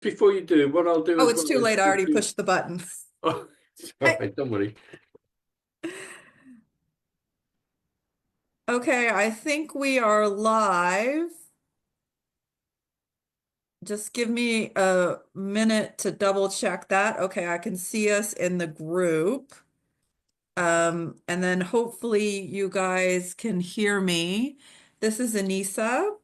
before you do, what I'll do Oh, as it's well too is late. I give already you. pushed the button. Oh, it's all Hey. right, don't worry. Okay, I think we are live. Just give me a minute to double check that. Okay, I can see us in the group. And then hopefully you guys can hear me. This is Anissa.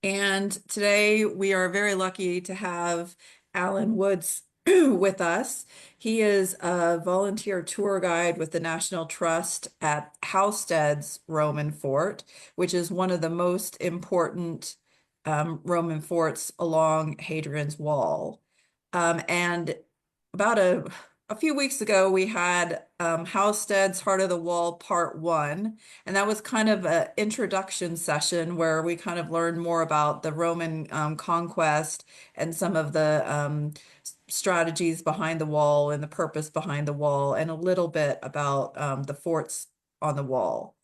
And today we are very lucky to have Alan Woods with us. He is a volunteer tour guide with the National Trust at Housesteads Roman Fort, which is one of the most important Roman forts along Hadrian's Wall. And about a few weeks ago, we had Housestead's Heart of the Wall Part 1. And that was kind of an introduction session where we kind of learned more about the Roman conquest and some of the strategies behind the wall and the purpose behind the wall, and a little bit about the forts on the wall.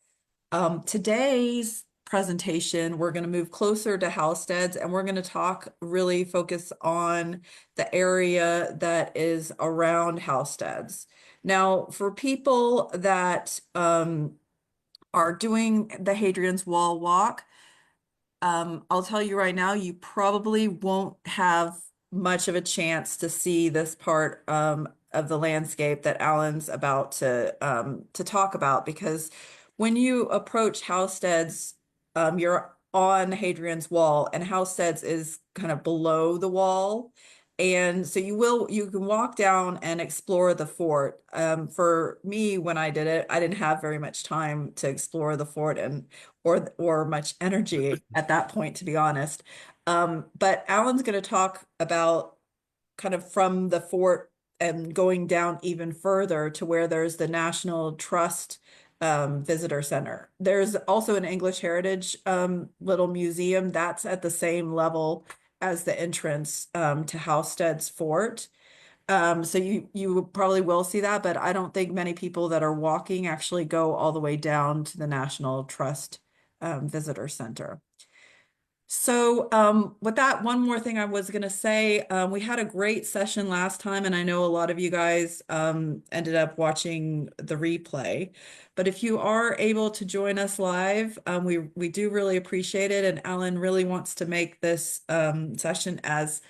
Today's presentation, we're going to move closer to Housesteads and we're going to talk really focus on the area that is around Housesteads. Now, for people that are doing the Hadrian's Wall walk, I'll tell you right now, you probably won't have much of a chance to see this part of the landscape that Alan's about to talk about, because when you approach Housesteads, you're on Hadrian's Wall, and Housesteads is kind of below the wall. And so you can walk down and explore the fort. For me, when I did it, I didn't have very much time to explore the fort and or much energy at that point, to be honest. But Alan's going to talk about kind of from the fort and going down even further to where there's the National Trust Visitor Center. There's also an English Heritage little museum that's at the same level as the entrance to Housestead's Fort. So you probably will see that, but I don't think many people that are walking actually go all the way down to the National Trust Visitor Center. So with that, one more thing I was going to say, we had a great session last time, and I know a lot of you guys ended up watching the replay. But if you are able to join us live, we do really appreciate it, and Alan really wants to make this session as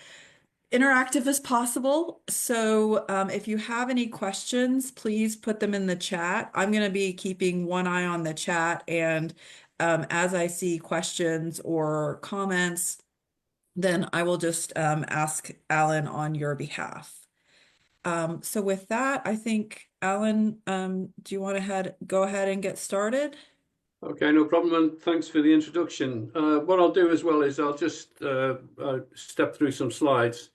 interactive as possible. So if you have any questions, please put them in the chat. I'm going to be keeping one eye on the chat, and as I see questions or comments, then I will just ask Alan on your behalf. So with that, I think, Alan, do you want to go ahead and get started? Okay, no problem, and thanks for the introduction. What I'll do as well is I'll just step through some slides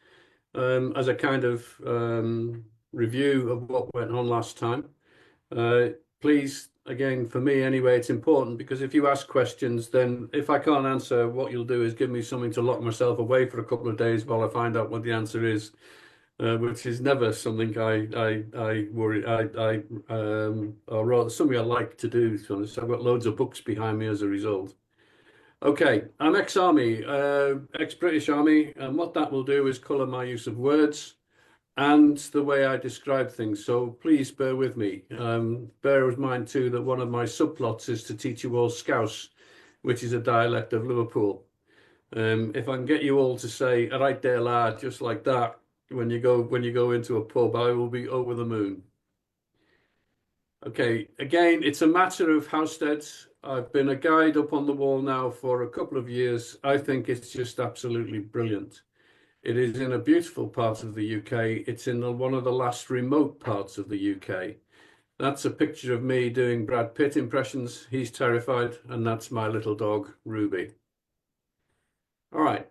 as a kind of review of what went on last time. Please, again, for me anyway, it's important because if you ask questions, then if I can't answer, what you'll do is give me something to lock myself away for a couple of days while I find out what the answer is, which is never something I worry or rather something I like to do. So I've got loads of books behind me as a result. Okay, I'm ex-Army, ex-British Army, and what that will do is colour my use of words and the way I describe things. So please bear with me. Bear in mind too that one of my subplots is to teach you all Scouse, which is a dialect of Liverpool. If I can get you all to say "all right there, lad," just like that, when you go into a pub, I will be over the moon. Okay, again, it's a matter of Housesteads. I've been a guide up on the wall now for a couple of years. I think it's just absolutely brilliant. It is in a beautiful part of the UK. It's in one of the last remote parts of the UK. That's a picture of me doing Brad Pitt impressions. He's terrified, and that's my little dog, Ruby. All right,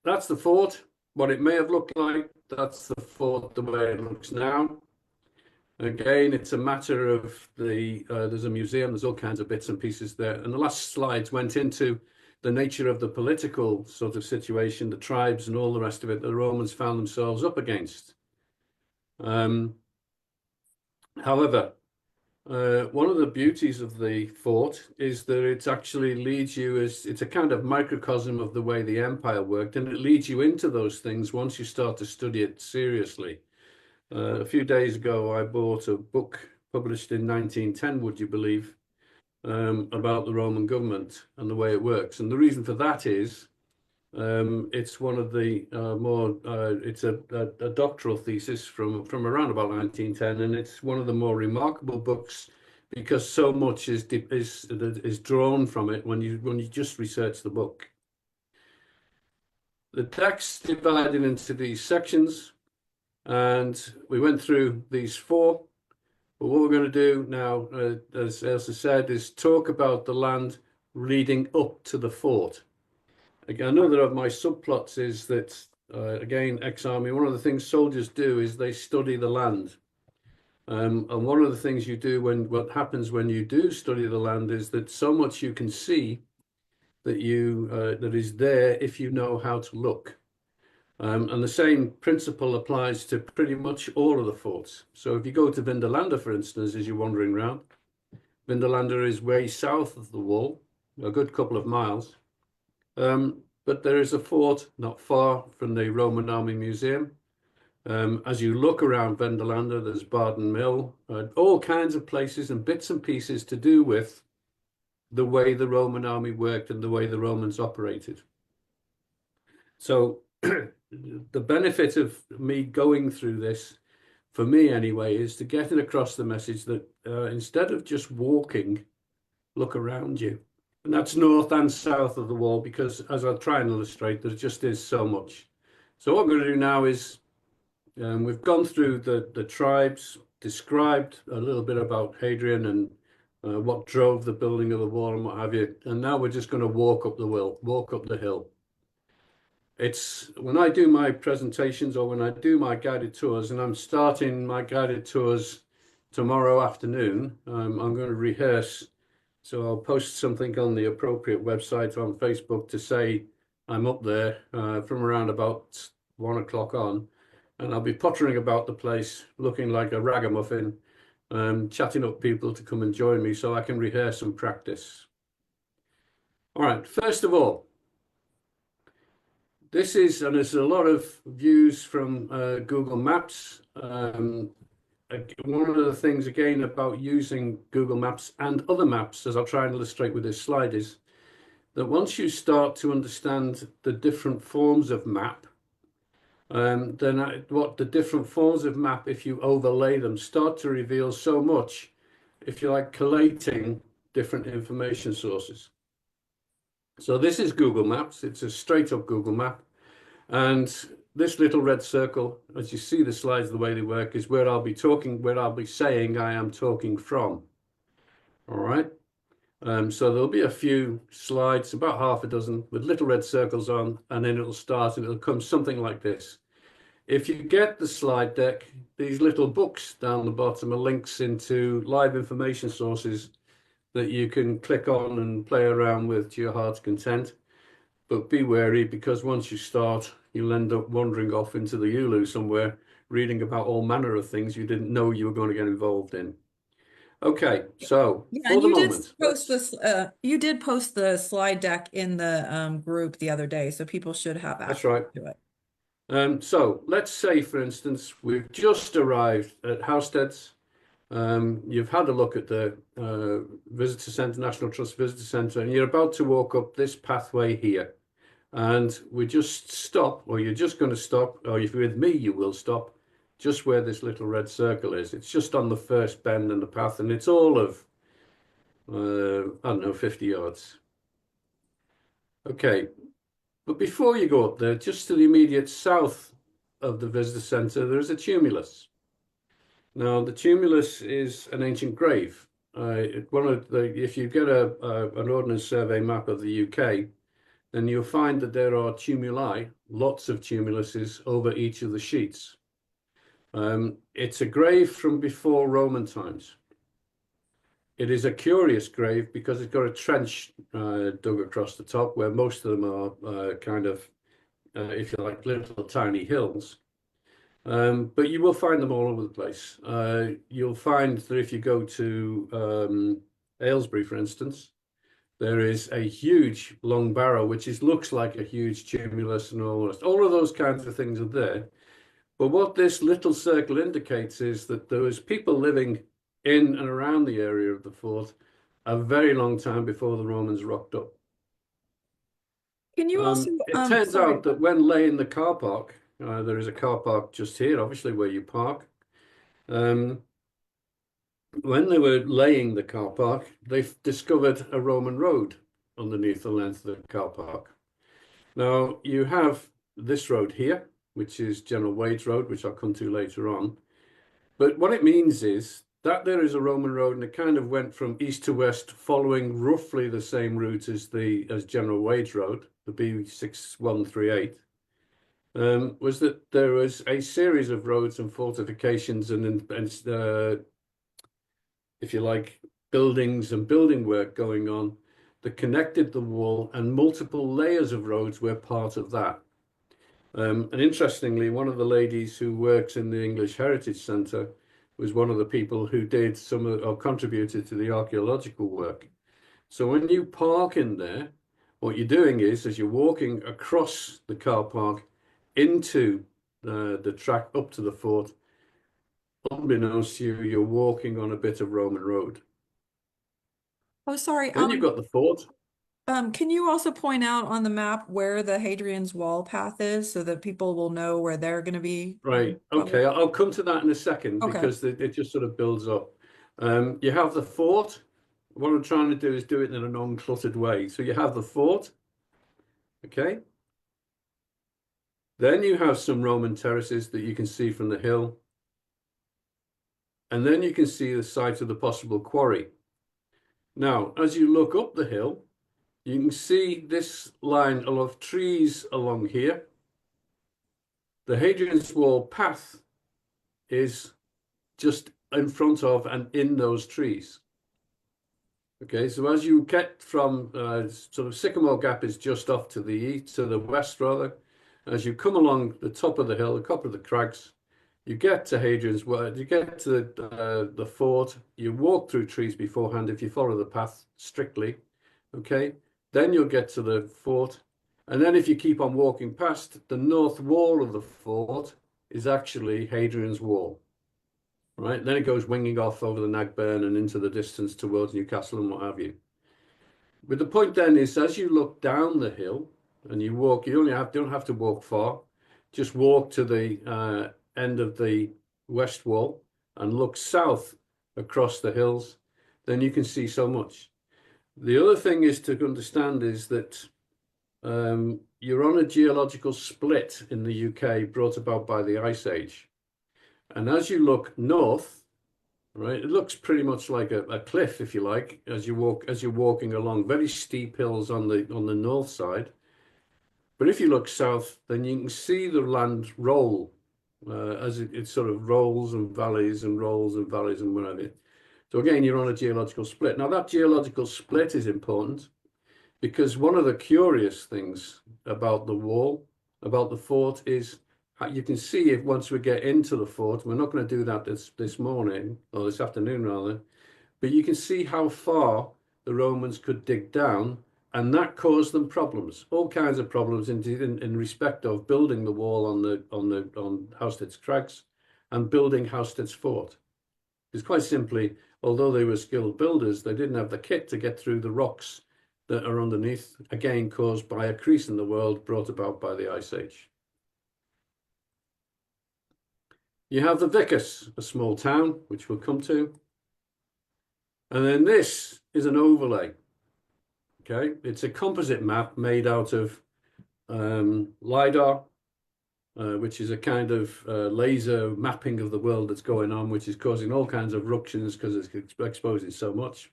that's the fort. What it may have looked like, that's the fort the way it looks now. Again, it's a matter of there's a museum, there's all kinds of bits and pieces there. And the last slides went into the nature of the political sort of situation, the tribes and all the rest of it that the Romans found themselves up against. However, One of the beauties of the fort is that it actually leads you as it's a kind of microcosm of the way the empire worked, and it leads you into those things once you start to study it seriously. A few days ago, I bought a book published in 1910, would you believe, about the Roman government and the way it works. And the reason for that is it's one of the it's a doctoral thesis from around about 1910, and it's one of the more remarkable books because so much is drawn from it when you just research the book. The text divided into these sections, and we went through these four. But what we're going to do now, as Elsa said, is talk about the land leading up to the fort. Again, another of my subplots is that, again, ex-army, one of the things soldiers do is they study the land. And one of the things you do what happens when you do study the land is that so much you can see that that is there if you know how to look. And the same principle applies to pretty much all of the forts. So if you go to Vindolanda, for instance, as you're wandering around, Vindolanda is way south of the wall, a good couple of miles. But there is a fort not far from the Roman Army Museum. As you look around Vindolanda, there's Barden Mill, all kinds of places and bits and pieces to do with the way the Roman army worked and the way the Romans operated. So the benefit of me going through this, for me anyway, is to get it across the message that instead of just walking, look around you. And that's north and south of the wall, because as I'll try and illustrate, there just is so much. So what we're going to do now is we've gone through the tribes, described a little bit about Hadrian and what drove the building of the wall and what have you. And now we're just going to walk up the hill. It's when I do my presentations or when I do my guided tours, and I'm starting my guided tours tomorrow afternoon, I'm going to rehearse. So I'll post something on the appropriate website on Facebook to say I'm up there from around about 1 o'clock on, and I'll be pottering about the place looking like a ragamuffin, chatting up people to come and join me so I can rehearse and practice. All right, first of all, this is, and there's a lot of views from Google Maps. One of the things, again, about using Google Maps and other maps, as I'll try and illustrate with this slide, is that once you start to understand the different forms of map, then what the different forms of map, if you overlay them, start to reveal so much, if you like, collating different information sources. So this is Google Maps. It's a straight up Google map. And this little red circle, as you see the slides, the way they work, is where I'll be talking, where I'll be saying I am talking from. All right. So there'll be a few slides, about half a dozen, with little red circles on, and then it'll start and it'll come something like this. If you get the slide deck, these little books down the bottom are links into live information sources that you can click on and play around with to your heart's content. But be wary, because once you start, you'll end up wandering off into the Ulu somewhere, reading about all manner of things you didn't know you were going to get involved in. Okay, so Yeah, for and the you did moment, post this. You did post the slide deck in the group the other day, so people should have that's access right. to it. So let's say, for instance, we've just arrived at Housesteads. You've had a look at the Visitor Centre, National Trust Visitor Centre, and you're about to walk up this pathway here. And we just stop, or you're just going to stop, or if you're with me, you will stop just where this little red circle is. It's just on the first bend in the path, and it's all of, I don't know, 50 yards. Okay, but before you go up there, just to the immediate south of the visitor centre, there is a tumulus. Now, the tumulus is an ancient grave. If you get an Ordnance Survey map of the UK, then you'll find that there are tumuli, lots of tumuluses over each of the sheets. It's a grave from before Roman times. It is a curious grave because it's got a trench dug across the top, where most of them are kind of, if you like, little tiny hills. But you will find them all over the place. You'll find that if you go to Aylesbury, for instance, there is a huge long barrow, which looks like a huge tumulus and all of those kinds of things are there. But what this little circle indicates is that there was people living in and around the area of the fort a very long time before the Romans rocked up. Can you also, It turns sorry, out that when laying the car park, there is a car park just here, obviously, where you park. Um, when they were laying the car park, they discovered a Roman road underneath the length of the car park. Now, you have this road here, which is General Wade's Road, which I'll come to later on. But what it means is that there is a Roman road, and it kind of went from east to west, following roughly the same route as General Wade's Road, the B6138. Was that there was a series of roads and fortifications and if you like, buildings and building work going on that connected the wall, and multiple layers of roads were part of that. And interestingly, one of the ladies who works in the English Heritage Centre was one of the people who did or contributed to the archaeological work. So when you park in there, what you're doing is, as you're walking across the car park into the track up to the fort, unbeknownst to you, you're walking on a bit of Roman road. oh, sorry, Then you've got the fort. can you also point out on the map where the Hadrian's Wall path is so that people will know where they're going to be? Right. Probably. Okay. I'll come to that in a second Okay. because it just sort of builds up. You have the fort. What I'm trying to do is do it in a non-cluttered way. So you have the fort. Okay. Then you have some Roman terraces that you can see from the hill. And then you can see the site of the possible quarry. Now, as you look up the hill, you can see this line of trees along here. The Hadrian's Wall path is just in front of and in those trees. Okay, so as you get from sort of Sycamore Gap is just off to the east, to the west rather. As you come along the top of the hill, the top of the crags, you get to Hadrian's Wall, you get to the fort, you walk through trees beforehand if you follow the path strictly, okay? Then you'll get to the fort, and then if you keep on walking past, the north wall of the fort is actually Hadrian's Wall, right? Then it goes winging off over the Nagburn and into the distance towards Newcastle and what have you. But the point then is, as you look down the hill and you walk, you don't have to walk far. Just walk to the end of the west wall and look south across the hills. Then you can see so much. The other thing is to understand is that you're on a geological split in the UK brought about by the Ice Age. And as you look north, right, it looks pretty much like a cliff, if you like, as you're walking along very steep hills on the north side. But if you look south, then you can see the land roll as it sort of rolls and valleys and rolls and valleys and whatever. So again, you're on a geological split. Now that geological split is important because one of the curious things about the wall, about the fort, is you can see if once we get into the fort, we're not going to do that this morning or this afternoon rather, but you can see how far the Romans could dig down, and that caused them problems, all kinds of problems in respect of building the wall on Housesteads Crags and building Housesteads Fort. Because quite simply, although they were skilled builders, they didn't have the kit to get through the rocks that are underneath, again caused by a crease in the world brought about by the Ice Age. You have the Vicus, a small town, which we'll come to. And then this is an overlay. Okay, it's a composite map made out of LiDAR, which is a kind of laser mapping of the world that's going on, which is causing all kinds of ructions because it's exposing so much.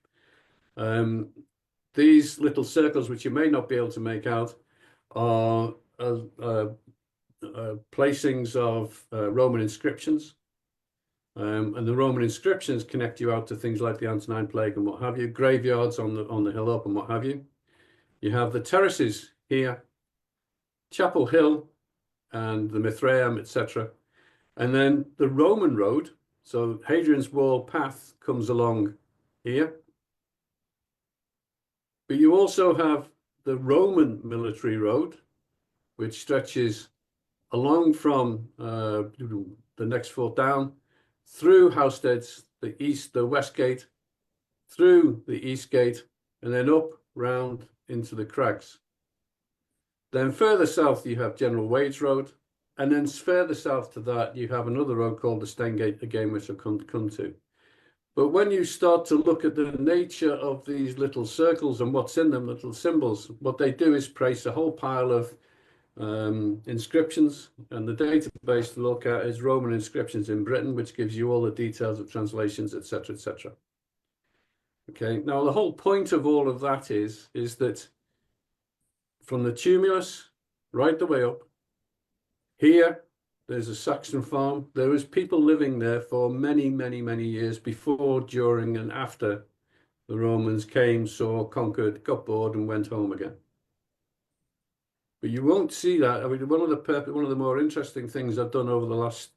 These little circles, which you may not be able to make out, are placings of Roman inscriptions. And the Roman inscriptions connect you out to things like the Antonine Plague and what have you, graveyards on the hill up and what have you. You have the terraces here, Chapel Hill and the Mithraeum, etc. And then the Roman road, so Hadrian's Wall path comes along here. But you also have the Roman military road, which stretches along from the next fort down, through Housesteads, the west gate, through the east gate, and then up round into the crags. Then further south, you have General Wade's Road. And then further south to that, you have another road called the Stengate again, which I'll come to. But when you start to look at the nature of these little circles and what's in them, little symbols, what they do is trace a whole pile of inscriptions. And the database to look at is Roman inscriptions in Britain, which gives you all the details of translations, etc., etc. Okay, now the whole point of all of that is that from the tumulus right the way up, here, there's a Saxon farm. There was people living there for many, many, many years before, during, and after the Romans came, saw, conquered, got bored, and went home again. But you won't see that. I mean, one of the more interesting things I've done over the last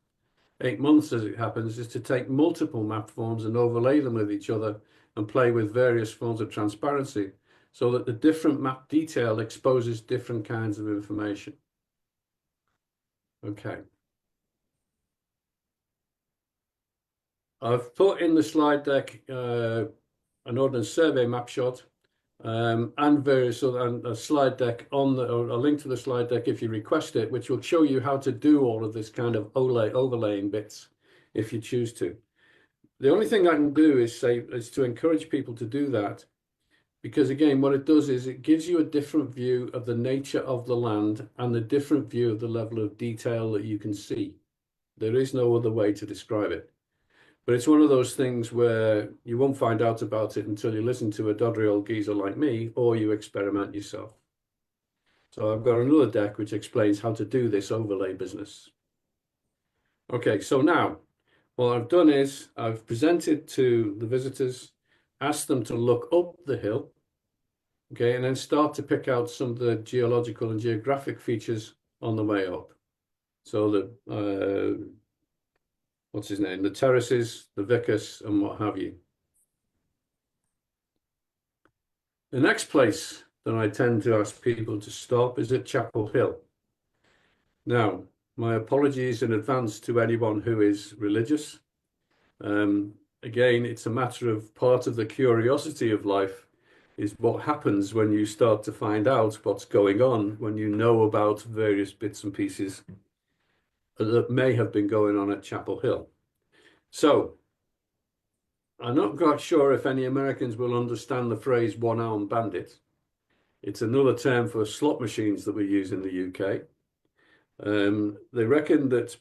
8 months, as it happens, is to take multiple map forms and overlay them with each other and play with various forms of transparency so that the different map detail exposes different kinds of information. Okay. I've put in the slide deck an Ordnance Survey map shot and various other, and a slide deck or a link to the slide deck if you request it, which will show you how to do all of this kind of overlaying bits if you choose to. The only thing I can do is to encourage people to do that, because again, what it does is it gives you a different view of the nature of the land and a different view of the level of detail that you can see. There is no other way to describe it. But it's one of those things where you won't find out about it until you listen to a doddery old geezer like me, or you experiment yourself. So I've got another deck which explains how to do this overlay business. Okay, so now what I've done is I've presented to the visitors, asked them to look up the hill, okay, and then start to pick out some of the geological and geographic features on the way up. So that what's his name? The terraces, the vicus, and what have you. The next place that I tend to ask people to stop is at Chapel Hill. Now, my apologies in advance to anyone who is religious. Again, it's a matter of part of the curiosity of life is what happens when you start to find out what's going on, when you know about various bits and pieces that may have been going on at Chapel Hill. So, I'm not quite sure if any Americans will understand the phrase one-armed bandit. It's another term for slot machines that we use in the UK. They reckon that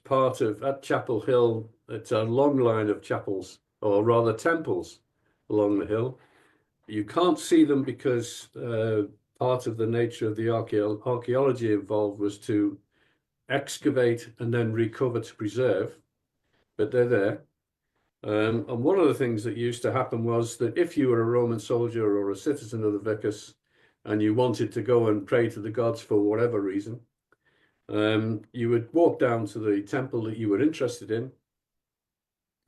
at Chapel Hill, it's a long line of chapels, or rather temples, along the hill. You can't see them because part of the nature of the archaeology involved was to excavate and then recover to preserve, but they're there. And one of the things that used to happen was that if you were a Roman soldier or a citizen of the Vicus and you wanted to go and pray to the gods for whatever reason, you would walk down to the temple that you were interested in,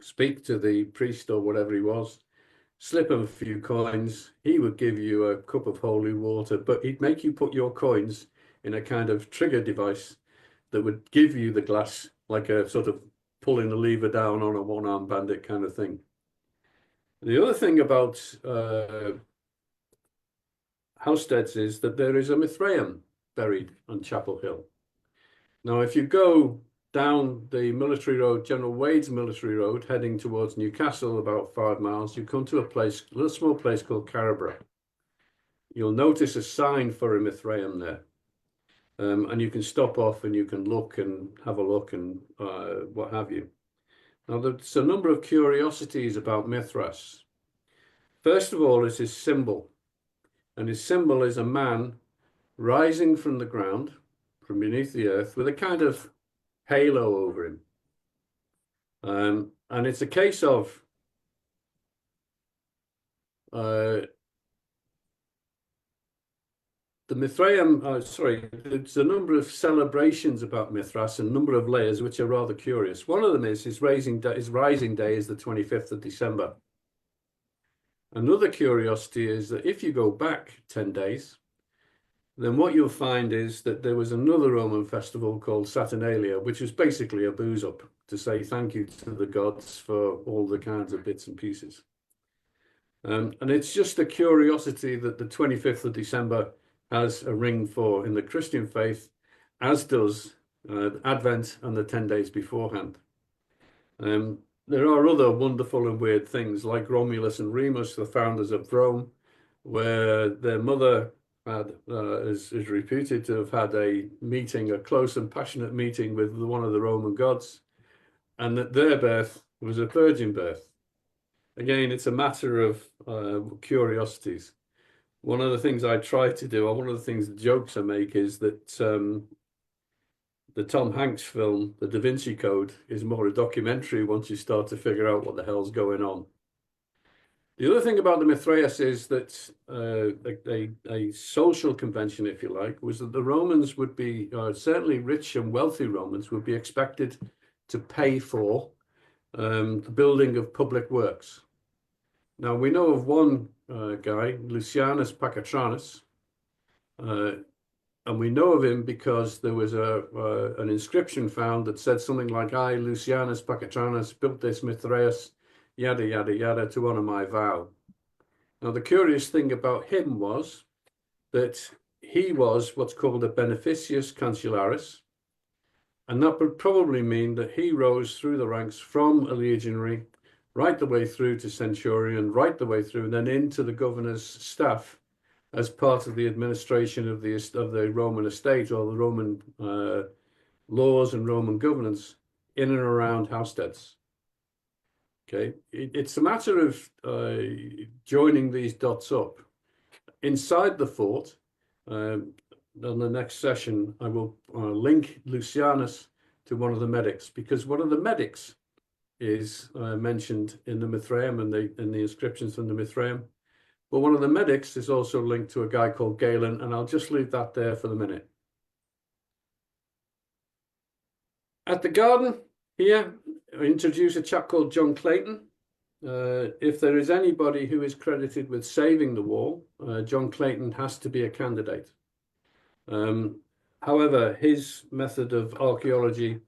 speak to the priest or whatever he was, slip him a few coins. He would give you a cup of holy water, but he'd make you put your coins in a kind of trigger device that would give you the glass, like a sort of pulling the lever down on a one-armed bandit kind of thing. The other thing about Housesteads is that there is a Mithraeum buried on Chapel Hill. Now, if you go down the military road, General Wade's military road, heading towards Newcastle, about 5 miles, you come to a little small place called Carrabra. You'll notice a sign for a Mithraeum there. And you can stop off and you can look and have a look and what have you. Now, there's a number of curiosities about Mithras. First of all is his symbol. And his symbol is a man rising from the ground, from beneath the earth, with a kind of halo over him. And it's a case of the Mithraeum, sorry, there's a number of celebrations about Mithras and a number of layers which are rather curious. One of them is his rising day is the 25th of December. Another curiosity is that if you go back 10 days, then what you'll find is that there was another Roman festival called Saturnalia, which was basically a booze up to say thank you to the gods for all the kinds of bits and pieces. And it's just a curiosity that the 25th of December has a ring for in the Christian faith, as does Advent and the 10 days beforehand. There are other wonderful and weird things like Romulus and Remus, the founders of Rome, where their mother is reputed to have had a meeting, a close and passionate meeting with one of the Roman gods, and that their birth was a virgin birth. Again, it's a matter of curiosities. One of the things I try to do, or one of the things, the jokes I make, is that the Tom Hanks film, The Da Vinci Code, is more a documentary once you start to figure out what the hell's going on. The other thing about the Mithraeus is that a social convention, if you like, was that the Romans would be, certainly rich and wealthy Romans, would be expected to pay for the building of public works. Now, we know of one guy, Lucianus Pacatranus, and we know of him because there was an inscription found that said something like, I, Lucianus Pacatranus, built this Mithraeus, yada, yada, yada, to honor my vow. Now, the curious thing about him was that he was what's called a beneficius consularis, and that would probably mean that he rose through the ranks from a legionary right the way through to centurion, right the way through, and then into the governor's staff as part of the administration of the Roman estate or the Roman laws and Roman governance in and around Housesteads. Okay, it's a matter of joining these dots up. Inside the fort, on the next session, I will link Lucianus to one of the medics, because one of the medics is mentioned in the Mithraeum and in the inscriptions from the Mithraeum. But one of the medics is also linked to a guy called Galen, and I'll just leave that there for the minute. At the garden here, I introduce a chap called John Clayton. If there is anybody who is credited with saving the wall, John Clayton has to be a candidate. However, his method of archaeology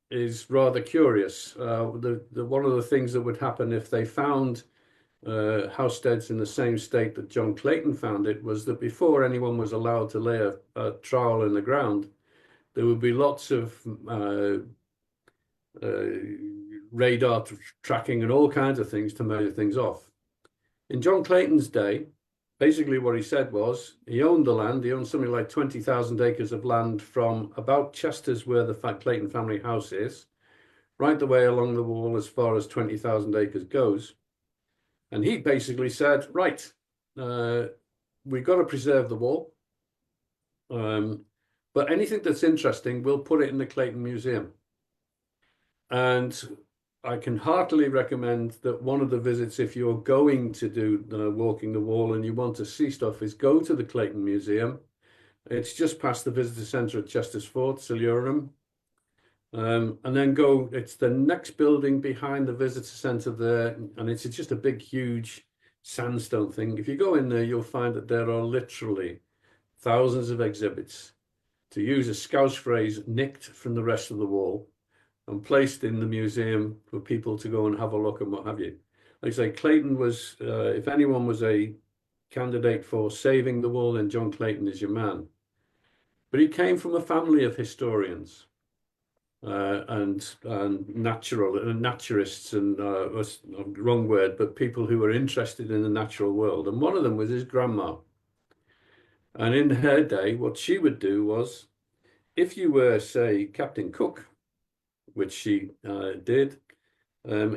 is rather curious. One of the things that would happen if they found Housesteads in the same state that John Clayton found it was that before anyone was allowed to lay a trowel in the ground, there would be lots of radar tracking and all kinds of things to measure things off. In John Clayton's day, basically what he said was he owned the land. He owned something like 20,000 acres of land from about Chester's, where the Clayton family house is, right the way along the wall as far as 20,000 acres goes. And he basically said, right, we've got to preserve the wall. But anything that's interesting, we'll put it in the Clayton Museum. And I can heartily recommend that one of the visits, if you're going to do walking the wall and you want to see stuff, is go to the Clayton Museum. It's just past the visitor centre at Chester's Fort, Silurium. And then go, it's the next building behind the visitor centre there, and it's just a big, huge sandstone thing. If you go in there, you'll find that there are literally thousands of exhibits, to use a Scouse phrase, nicked from the rest of the wall and placed in the museum for people to go and have a look and what have you. Like I say, Clayton was, if anyone was a candidate for saving the wall, then John Clayton is your man. But he came from a family of historians. And naturists and wrong word, but people who were interested in the natural world. And one of them was his grandma. And in her day, what she would do was, if you were, say, Captain Cook, which she did,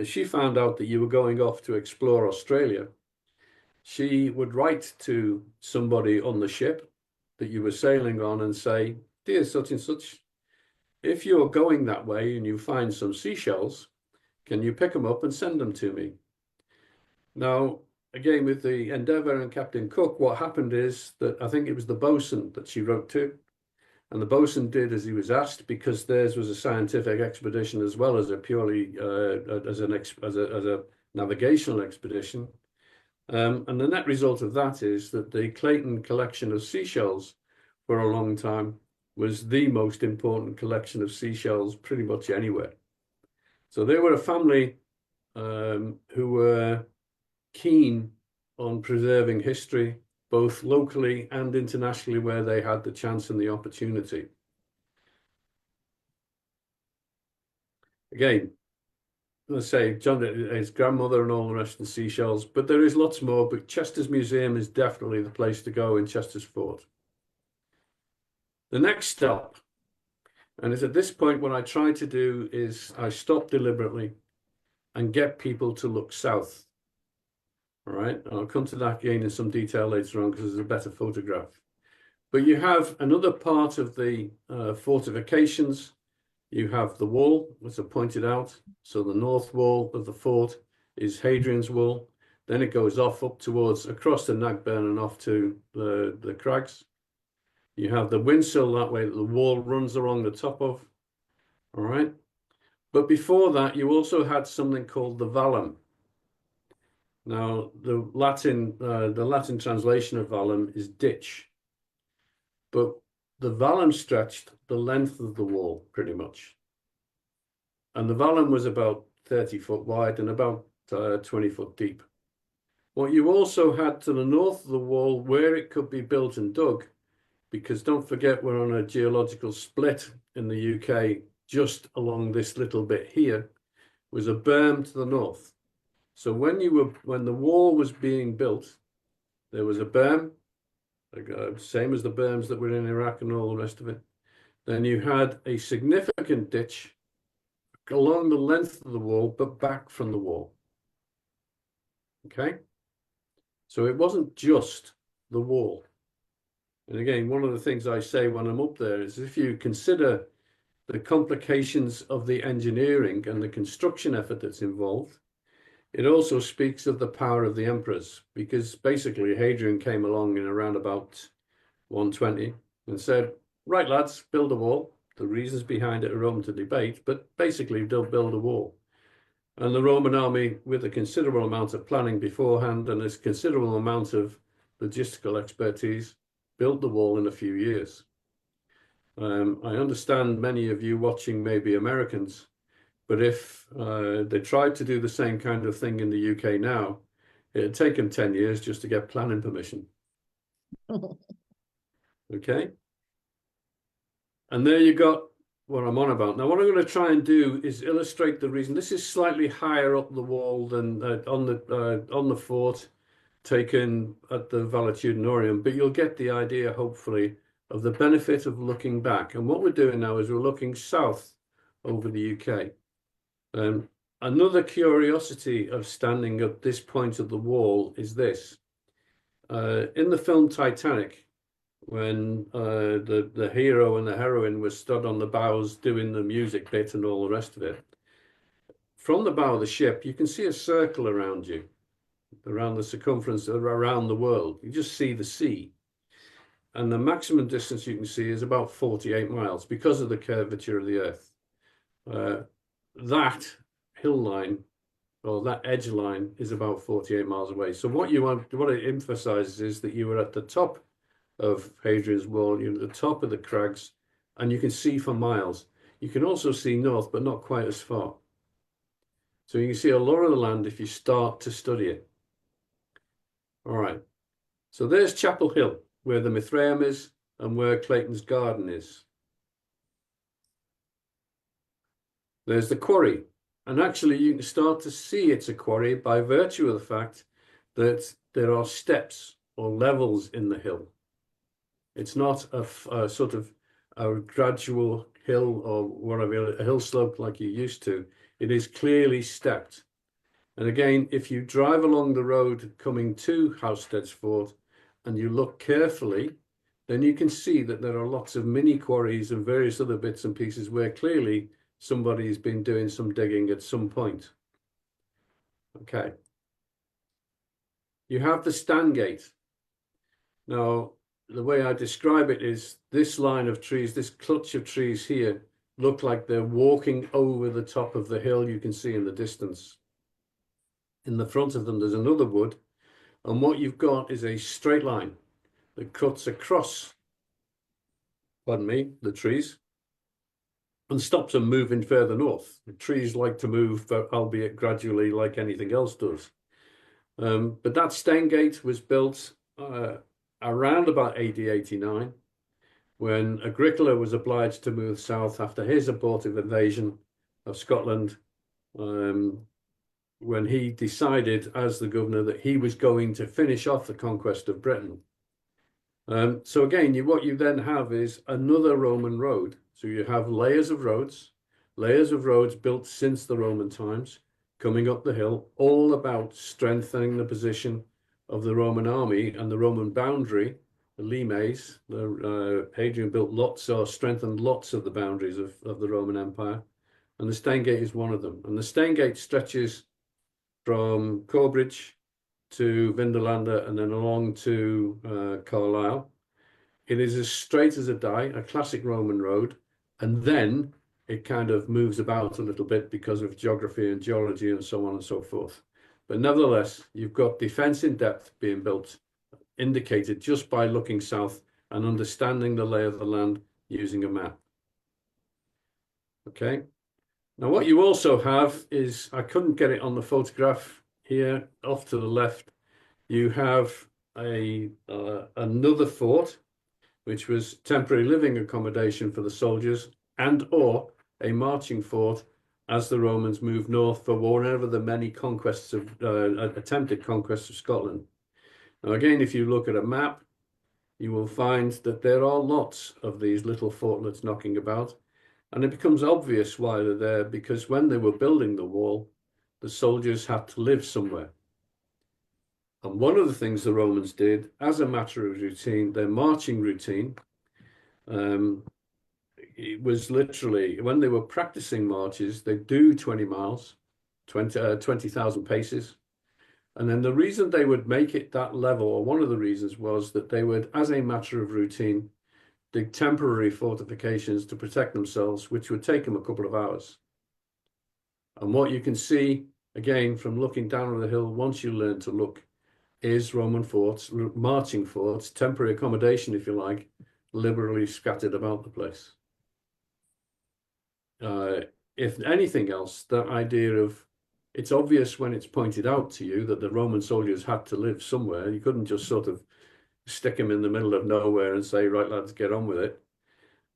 she found out that you were going off to explore Australia, she would write to somebody on the ship that you were sailing on and say, dear such and such, if you're going that way and you find some seashells, can you pick them up and send them to me? Now, again, with the Endeavour and Captain Cook, what happened is that I think it was the bosun that she wrote to, and the bosun did as he was asked because theirs was a scientific expedition as well as a purely as a navigational expedition. And the net result of that is that the Clayton collection of seashells for a long time was the most important collection of seashells pretty much anywhere. So they were a family who were keen on preserving history, both locally and internationally, where they had the chance and the opportunity. Again, let's say John, his grandmother and all the rest of the seashells, but there is lots more. But Chester's Museum is definitely the place to go in Chester's Fort. The next stop, and it's at this point what I try to do is I stop deliberately and get people to look south. All right, I'll come to that again in some detail later on because there's a better photograph. But you have another part of the fortifications. You have the wall, as I pointed out. So the north wall of the fort is Hadrian's Wall. Then it goes off up towards across the Knagburn and off to the crags. You have the windsill that way that the wall runs along the top of. All right. But before that, you also had something called the vallum. Now, the Latin translation of vallum is ditch. But the vallum stretched the length of the wall pretty much. And the vallum was about 30 foot wide and about 20 foot deep. What you also had to the north of the wall where it could be built and dug, because don't forget we're on a geological split in the UK just along this little bit here, was a berm to the north. So when the wall was being built, there was a berm, same as the berms that were in Iraq and all the rest of it. Then you had a significant ditch along the length of the wall, but back from the wall. Okay? So it wasn't just the wall. And again, one of the things I say when I'm up there is if you consider the complications of the engineering and the construction effort that's involved, it also speaks of the power of the emperors, because basically Hadrian came along in around about 120 and said, right, lads, build a wall. The reasons behind it are open to debate, but basically they'll build a wall. And the Roman army, with a considerable amount of planning beforehand and a considerable amount of logistical expertise, built the wall in a few years. I understand many of you watching may be Americans, but if they tried to do the same kind of thing in the UK now, it'd take them 10 years just to get planning permission. Okay? And there you got what I'm on about. Now, what I'm going to try and do is illustrate the reason. This is slightly higher up the wall than on the fort taken at the Valetudinarium, but you'll get the idea, hopefully, of the benefit of looking back. And what we're doing now is we're looking south over the UK. Another curiosity of standing at this point of the wall is this. In the film Titanic, when the hero and the heroine were stood on the bows doing the music bit and all the rest of it, from the bow of the ship, you can see a circle around you, around the circumference, around the world. You just see the sea. And the maximum distance you can see is about 48 miles because of the curvature of the Earth. That hill line, or that edge line, is about 48 miles away. So what it emphasizes is that you were at the top of Hadrian's Wall, you're at the top of the crags, and you can see for miles. You can also see north, but not quite as far. So you can see a lot of the land if you start to study it. All right. So there's Chapel Hill, where the Mithraeum is and where Clayton's Garden is. There's the quarry. And actually, you can start to see it's a quarry by virtue of the fact that there are steps or levels in the hill. It's not a sort of a gradual hill or whatever, a hill slope like you're used to. It is clearly stepped. And again, if you drive along the road coming to Housesteads Fort and you look carefully, then you can see that there are lots of mini quarries and various other bits and pieces where clearly somebody's been doing some digging at some point. Okay. you have the stand gate. Now, the way I describe it is this line of trees, this clutch of trees here, look like they're walking over the top of the hill you can see in the distance. In the front of them, there's another wood, and what you've got is a straight line that cuts across, pardon me, the trees and stops them moving further north. The trees like to move, albeit gradually, like anything else does. But that Stone Gate was built around about AD 89, when Agricola was obliged to move south after his abortive invasion of Scotland, when he decided as the governor that he was going to finish off the conquest of Britain. So again, what you then have is another Roman road. So you have layers of roads built since the Roman times, coming up the hill, all about strengthening the position of the Roman army and the Roman boundary, the limes. Hadrian built lots or strengthened lots of the boundaries of the Roman Empire. And the Stangate is one of them. And the Stangate stretches from Corbridge to Vindolanda and then along to Carlisle. It is as straight as a die, a classic Roman road, and then it kind of moves about a little bit because of geography and geology and so on and so forth. But nevertheless, you've got defense in depth being built, indicated just by looking south and understanding the lay of the land using a map. Okay. Now, what you also have is, I couldn't get it on the photograph here, off to the left, you have another fort, which was temporary living accommodation for the soldiers and or a marching fort as the Romans moved north for whatever the many conquests of attempted conquests of Scotland. Now, again, if you look at a map, you will find that there are lots of these little fortlets knocking about. And it becomes obvious why they're there, because when they were building the wall, the soldiers had to live somewhere. And one of the things the Romans did, as a matter of routine, their marching routine, it was literally, when they were practicing marches, they'd do 20 miles, 20,000 paces. And then the reason they would make it that level, or one of the reasons, was that they would, as a matter of routine, dig temporary fortifications to protect themselves, which would take them a couple of hours. And what you can see, again, from looking down on the hill, once you learn to look, is Roman forts, marching forts, temporary accommodation, if you like, liberally scattered about the place. If anything else, that idea of, it's obvious when it's pointed out to you that the Roman soldiers had to live somewhere. You couldn't just sort of stick them in the middle of nowhere and say, right, lads, get on with it.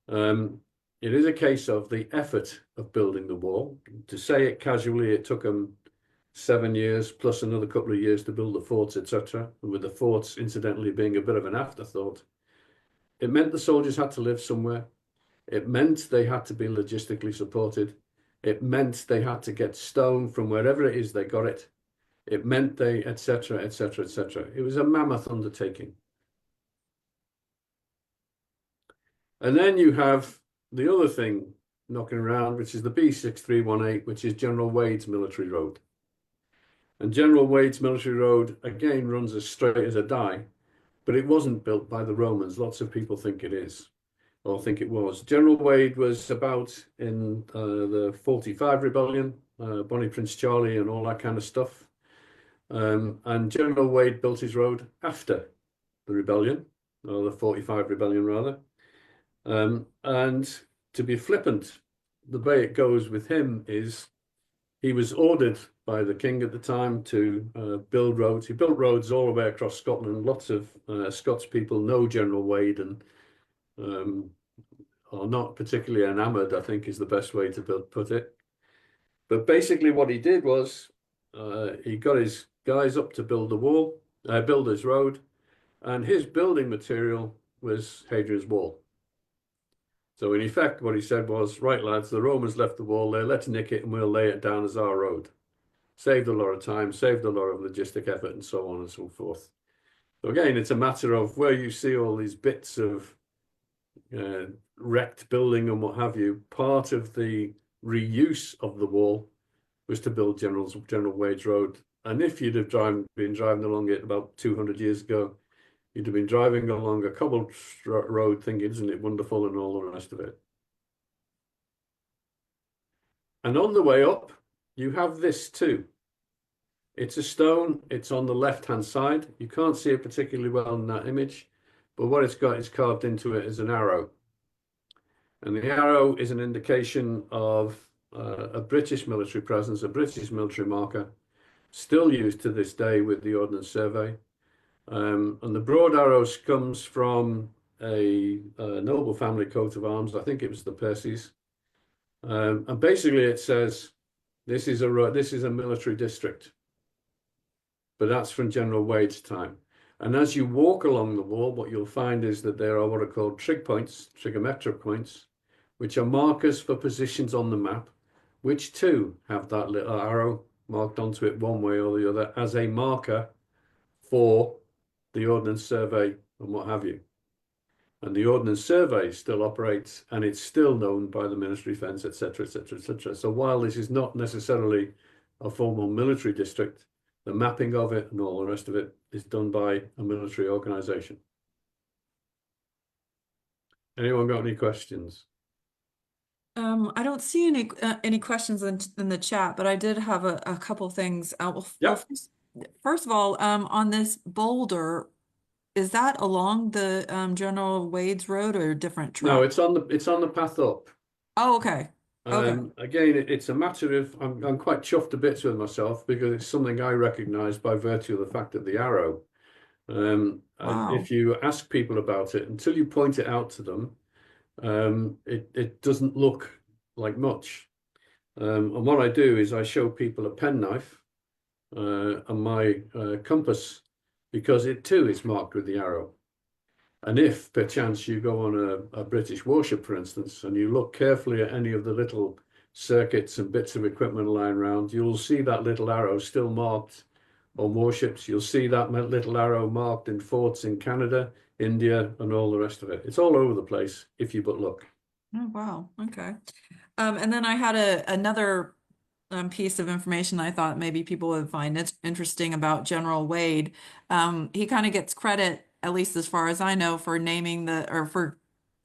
It is a case of the effort of building the wall. To say it casually, it took them 7 years plus another couple of years to build the forts, etc. And with the forts, incidentally, being a bit of an afterthought. It meant the soldiers had to live somewhere. It meant they had to be logistically supported. It meant they had to get stone from wherever it is they got it. It meant they, etc., etc., etc. It was a mammoth undertaking. And then you have the other thing knocking around, which is the B6318, which is General Wade's military road. And General Wade's military road, again, runs as straight as a die, but it wasn't built by the Romans. Lots of people think it is, or think it was. General Wade was about in the 45 rebellion, Bonnie Prince Charlie and all that kind of stuff. And General Wade built his road after the rebellion, or the 45 rebellion rather. And to be flippant, the way it goes with him is he was ordered by the king at the time to build roads. He built roads all the way across Scotland. Lots of Scots people know General Wade and are not particularly enamored, I think is the best way to put it. But basically what he did was he got his guys up to build the wall, build his road, and his building material was Hadrian's Wall. So in effect, what he said was, right, lads, the Romans left the wall there, let's nick it and we'll lay it down as our road. Saved a lot of time, saved a lot of logistic effort and so on and so forth. So again, it's a matter of where you see all these bits of wrecked building and what have you. Part of the reuse of the wall was to build General Wade's road And if you'd have been driving along it about 200 years ago, you'd have been driving along a cobbled road thinking, isn't it wonderful, and all the rest of it. And on the way up, you have this too. It's a stone. It's on the left-hand side. You can't see it particularly well in that image, but what it's got is carved into it is an arrow. And the arrow is an indication of a British military presence, a British military marker, still used to this day with the Ordnance Survey. And the broad arrows comes from a noble family coat of arms. I think it was the Percys. And basically it says, this is a military district. But that's from General Wade's time. And as you walk along the wall, what you'll find is that there are what are called trig points, trigonometric points, which are markers for positions on the map, which too have that little arrow marked onto it one way or the other as a marker for the Ordnance Survey and what have you. And the Ordnance Survey still operates, and it's still known by the Ministry of Defence, etc., etc., etc. So while this is not necessarily a formal military district, the mapping of it and all the rest of it is done by a military organisation. Anyone got any questions? I don't see any questions in the chat, but I did have a couple things. Well, Yeah. first of all, on this boulder, is that along the General Wade's Road or a different No, track? it's on the path up. Oh, okay. Okay. Again, it's a matter of I'm quite chuffed to bits with myself because it's something I recognise by virtue of the fact of the arrow. And Wow. if you ask people about it, until you point it out to them, it doesn't look like much. And what I do is I show people a penknife and my compass because it too is marked with the arrow. And if perchance you go on a British warship, for instance, and you look carefully at any of the little circuits and bits of equipment lying around, you'll see that little arrow still marked on warships. You'll see that little arrow marked in forts in Canada, India, and all the rest of it. It's all over the place if you but look. Oh, wow. Okay. And then I had another piece of information I thought maybe people would find it interesting about General Wade. He kind of gets credit, at least as far as I know, for naming or for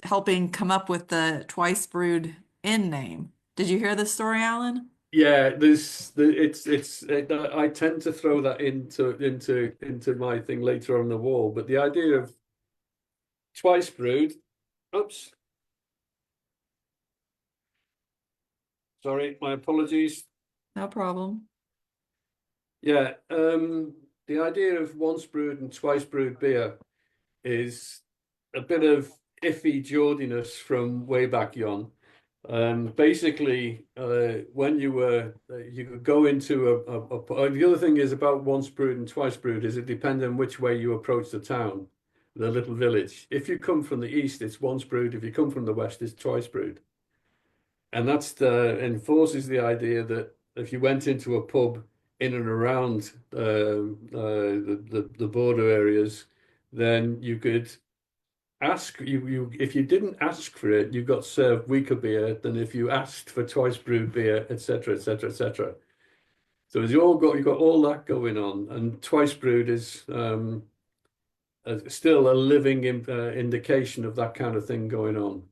helping come up with the Twice Brewed Inn name. Did you hear this story, Alan? Yeah, I tend to throw that into my thing later on the wall, but the idea of twice brewed, oops, sorry, my apologies. No problem. Yeah, the idea of once brewed and twice brewed beer is a bit of iffy Geordiness from way back yon. Basically, when you could go into the other thing is about once brewed and twice brewed is it depends on which way you approach the town, the little village. If you come from the east, it's once brewed. If you come from the west, it's twice brewed. And that's enforces the idea that if you went into a pub in and around the border areas, then you could ask you if you didn't ask for it, you got served weaker beer than if you asked for twice brewed beer, etc., etc., etc. So you've got all that going on, and twice brewed is still a living indication of that kind of thing going on.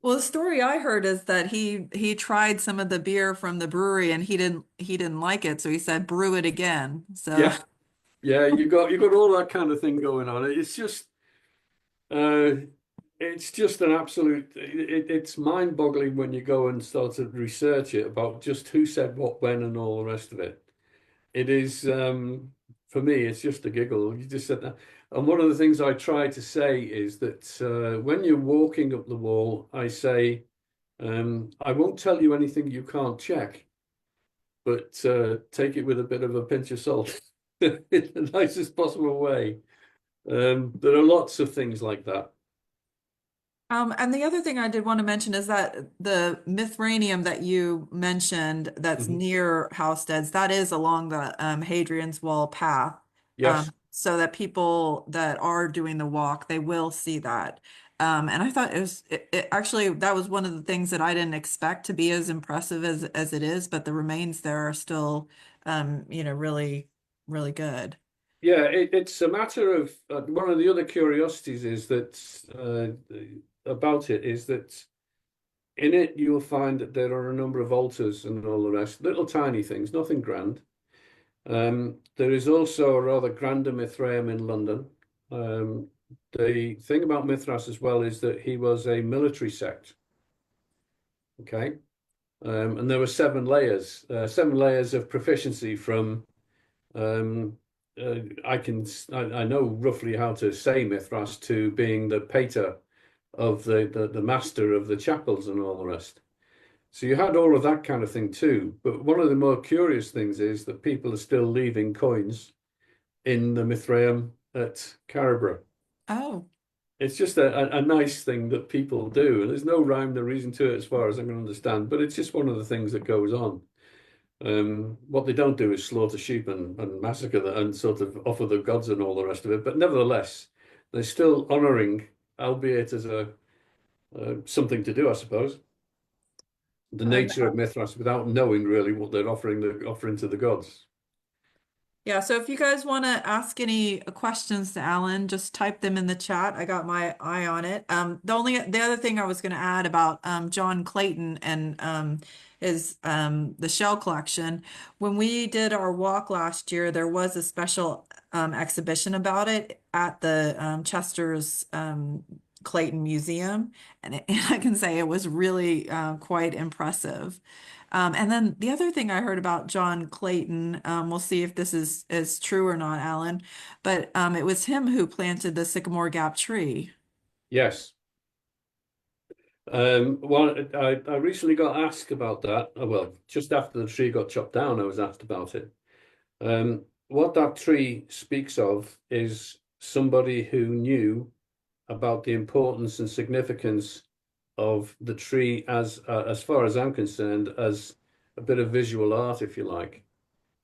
Well, the story I heard is that he tried some of the beer from the brewery and he didn't like it, so he said brew it again. So Yeah, yeah, you got all that kind of thing going on. Uh, it's just an absolute. It's mind-boggling when you go and start to research it about just who said what when and all the rest of it. It is for me, it's just a giggle. You just said that. And one of the things I try to say is that when you're walking up the wall, I say, I won't tell you anything you can't check, but take it with a bit of a pinch of salt in the nicest possible way. There are lots of things like that. And the other thing I did want to mention is that the Mithranium that you mentioned that's Mhm. near Housesteads, that is along the Hadrian's Wall path. Yes. So that people that are doing the walk, they will see that. And I thought actually that was one of the things that I didn't expect to be as impressive as it is, but the remains there are still really, really good. Yeah, it's a matter of one of the other curiosities is that about it is that in it you'll find that there are a number of altars and all the rest, little tiny things, nothing grand. There is also a rather grander Mithraeum in London. Um, the thing about Mithras as well is that he was a military sect. Okay. And there were seven layers of proficiency from I know roughly how to say Mithras to being the pater of the master of the chapels and all the rest. So you had all of that kind of thing too. But one of the more curious things is that people are still leaving coins in the Mithraeum at Caribra. Oh, It's just a nice thing that people do. And there's no rhyme or reason to it as far as I can understand, but it's just one of the things that goes on. What they don't do is slaughter sheep and massacre them and sort of offer the gods and all the rest of it. But nevertheless, they're still honoring, albeit as a something to do, I suppose, the uh, nature of Mithras without knowing really what they're offering to the gods. yeah, so if you guys want to ask any questions to Alan, just type them in the chat. I got my eye on it. The other thing I was going to add about John Clayton and his the shell collection. When we did our walk last year, there was a special exhibition about it at the Chester's Clayton Museum, and I can say it was really quite impressive. And then the other thing I heard about John Clayton, we'll see if this is true or not, Alan, but it was him who planted the Sycamore Gap tree. Yes. Well, I recently got asked about that. Well, just after the tree got chopped down, I was asked about it. What that tree speaks of is somebody who knew about the importance and significance of the tree as far as I'm concerned, as a bit of visual art, if you like.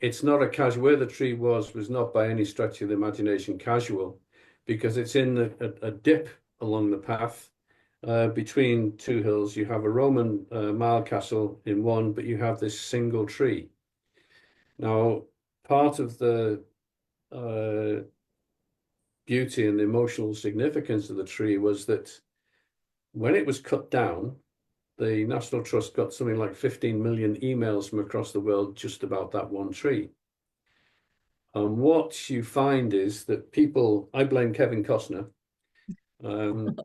It's not a casual, where the tree was not by any stretch of the imagination casual, because it's in a dip along the path between two hills. You have a Roman mile castle in one, but you have this single tree. Now, part of the uh, beauty and the emotional significance of the tree was that when it was cut down, the National Trust got something like 15 million emails from across the world just about that one tree. And what you find is that I blame Kevin Costner, um,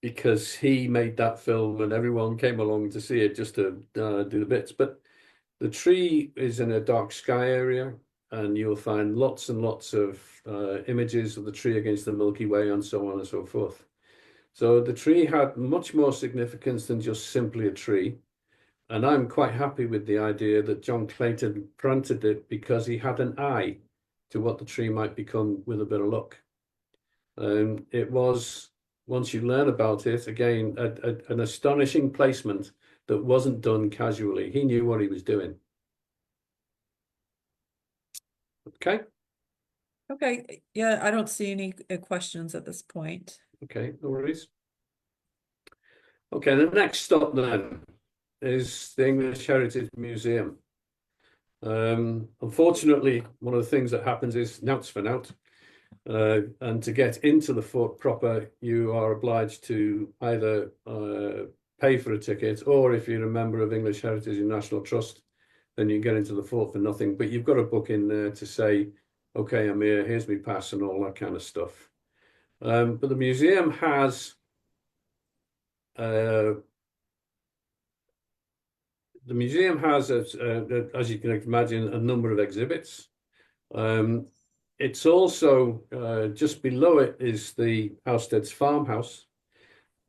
because he made that film and everyone came along to see it just to do the bits. But the tree is in a dark sky area, and you'll find lots and lots of images of the tree against the Milky Way and so on and so forth. So the tree had much more significance than just simply a tree. And I'm quite happy with the idea that John Clayton planted it because he had an eye to what the tree might become with a bit of luck. It was, once you learn about it, again, an astonishing placement that wasn't done casually. He knew what he was doing. Okay. Okay, yeah, I don't see any questions at this point. Okay, no worries. Okay, the next stop then is the English Heritage Museum. Unfortunately, one of the things that happens is nouts for nout. And to get into the fort proper, you are obliged to either pay for a ticket, or if you're a member of English Heritage and National Trust, then you get into the fort for nothing. But you've got a book in there to say, okay, I'm here, here's my pass and all that kind of stuff. But the museum has uh, as you can imagine, a number of exhibits. It's also just below it is the Housesteads farmhouse.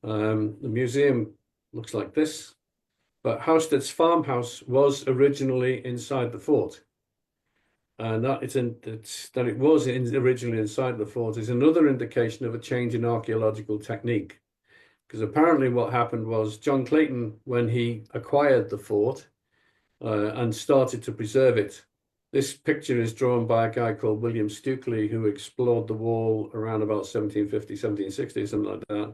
The museum looks like this, but Housesteads farmhouse was originally inside the fort. And that it was originally inside the fort is another indication of a change in archaeological technique. Because apparently what happened was John Clayton, when he acquired the fort and started to preserve it, this picture is drawn by a guy called William Stukeley, who explored the wall around about 1750, 1760, something like that.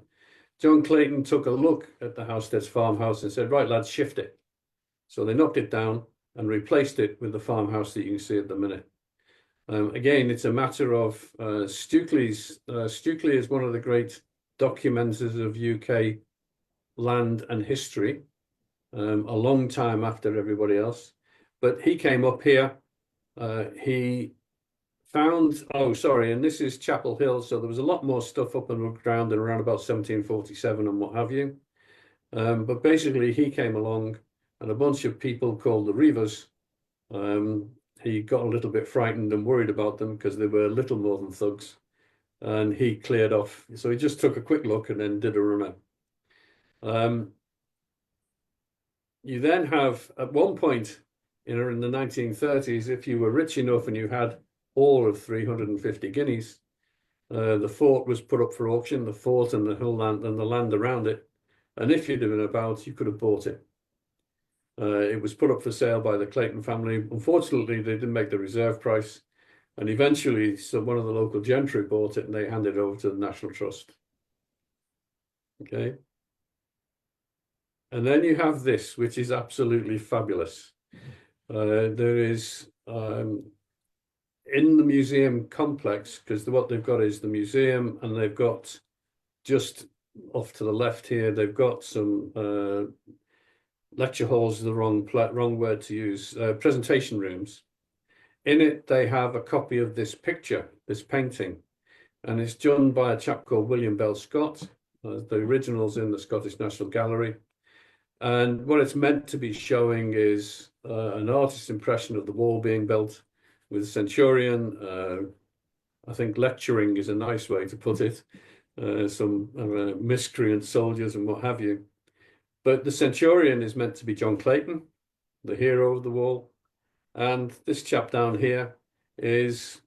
John Clayton took a look at the Housesteads farmhouse and said, right, lads, shift it. So they knocked it down and replaced it with the farmhouse that you can see at the minute. Again, it's a matter of Stukely's. Stukely is one of the great documenters of UK land and history, a long time after everybody else. But he came up here. He found, oh, sorry, and this is Chapel Hill. So there was a lot more stuff up on the ground around about 1747 and what have you. But basically, he came along and a bunch of people called the Reivers. He got a little bit frightened and worried about them because they were little more than thugs. And he cleared off. So he just took a quick look and then did a runner. You then have, at one point in the 1930s, if you were rich enough and you had all of 350 guineas, the fort was put up for auction, the fort and the whole land and the land around it. And if you'd have been about, you could have bought it. It was put up for sale by the Clayton family. Unfortunately, they didn't make the reserve price. And eventually, so one of the local gentry bought it and they handed it over to the National Trust. Okay. And then you have this, which is absolutely fabulous. There is, in the museum complex, because what they've got is the museum, and they've got just off to the left here, they've got some lecture halls is the wrong word to use, presentation rooms. In it, they have a copy of this picture, this painting, and it's done by a chap called William Bell Scott. The original's in the Scottish National Gallery. And what it's meant to be showing is an artist's impression of the wall being built with a centurion. I think lecturing is a nice way to put it. Some miscreant soldiers and what have you. But the centurion is meant to be John Clayton, the hero of the wall. And this chap down here is